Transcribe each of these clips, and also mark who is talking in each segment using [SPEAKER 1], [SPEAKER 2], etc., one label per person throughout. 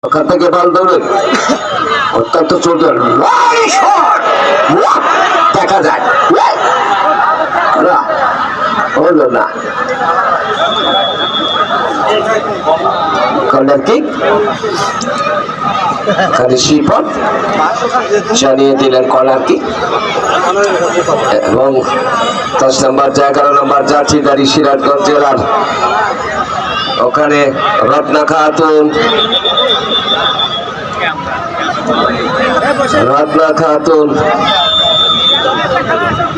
[SPEAKER 1] ওখান থেকে বল ধরে অত্যন্ত চলতে দেখা যায় হলো না। কর্নার কিক শিপন জানিয়ে দিলেন কর্নার কিক এবং 10 নম্বর 11 নম্বর জার্সিধারী সিরাজগঞ্জ জেলার ওখানে রত্না খাতুন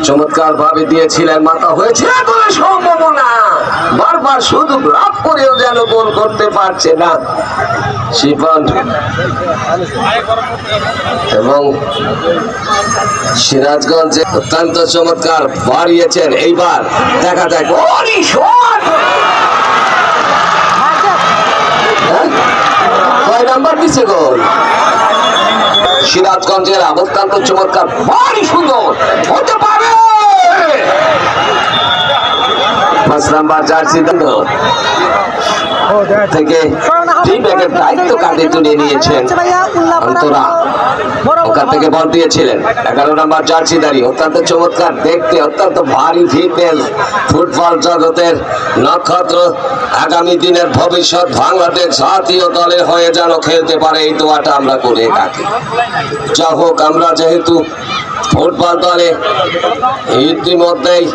[SPEAKER 1] চমৎকার ভাবে দিয়েছিলেন, মাথা হয়েছে সম্ভাবনা, বারবার শুধু ব্লক করেও যেন গোল করতে পারছে না শিপন এবং সিরাজগঞ্জ অত্যন্ত চমৎকার বাড়িয়েছেন। এইবার দেখা যায় কয় নাম্বার দিচ্ছে গোল সিরাজগঞ্জের অত্যন্ত চমৎকার, ভারী সুন্দর হতে পারে 5 নাম্বার জার্সি থেকে দায়িত্ব কাঁধে তুলে নিয়েছেন অন্তরা, ওখান থেকে বল দিয়েছিলেন 11 নম্বর জার্সিধারী, অত্যন্ত চমৎকার দেখতে, অত্যন্ত ভারী ফিটনেস, ফুটবল জগতের নক্ষত্র, আগামী দিনের ভবিষ্যৎ বাংলাদেশ জাতীয় দলে হয়ে যেন খেলতে পারে এই দোয়াটা আমরা করে থাকি। যা হোক, আমরা যেহেতু ফুটবল দলে ইতিমধ্যেই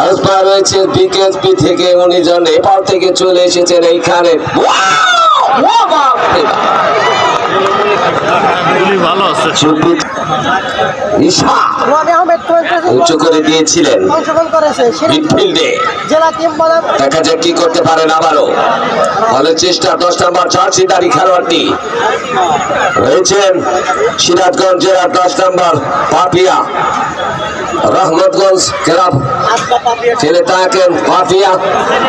[SPEAKER 1] আলোচনা রয়েছে বিকেএসপি থেকে, উনি যেন নেপাল থেকে চলে এসেছেন এইখানে, উঁচু করে দিয়েছিলেন মিডফিল্ডে, দেখা যাক কি করতে পারেন আবারও। ফলে চেষ্টা 10 নম্বর জার্সিধারী খেলোয়াড়টি রয়েছেন সিরাজগঞ্জ জেলার 10 নম্বর পাপিয়া রহমতগঞ্জ ক্লাব খেলে থাকেন পাপিয়া।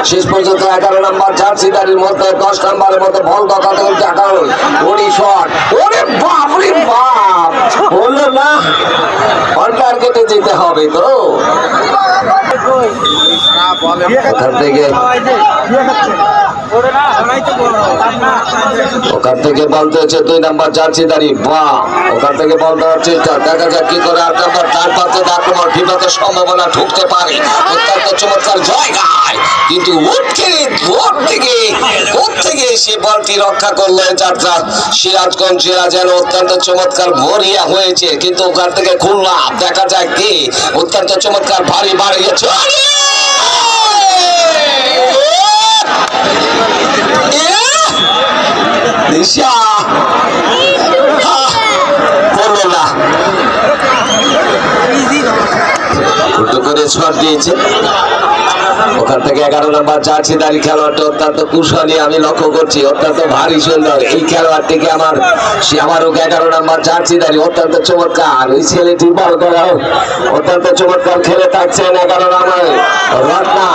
[SPEAKER 1] শেষ পর্যন্ত 11 নম্বর জার্সিধারীর মধ্যে 10 নম্বরের মধ্যে বল দখল হলো না, টার্গেটে যেতে হবে তো। ওখান থেকে বলতে হচ্ছে 2 নম্বর জার্সিধারী, ওখান থেকে বল দেওয়ার চেষ্টা, দেখা যাক কি করে 8 নম্বর তার পাশে আক্রমণ বিপদের সম্ভাবনা ঢুকতে পারে অত্যন্ত চমৎকার জায়গায়, কিন্তু থেকে সে বলটি রক্ষা করলেন যাত্রা সিরাজগঞ্জ জেলা, যেন অত্যন্ত চমৎকার মরিয়া হয়েছে, কিন্তু ওখান থেকে খুলনা দেখা যায় কি অত্যন্ত চমৎকার ভারী বাড়িয়েছে দিয়েছে। ওখান থেকে 11 নম্বর জার্সিধারী খেলোয়াড়টা অত্যন্ত কুশলী আমি লক্ষ্য করছি, অত্যন্ত ভারী সুন্দর এই খেলোয়াড়টিকে আমার 11 নম্বর জার্সিধারী অত্যন্ত চমৎকার, ওই ছেলেটি বল করা অত্যন্ত চমৎকার খেলে থাকছেন 11 নম্বর রত্না।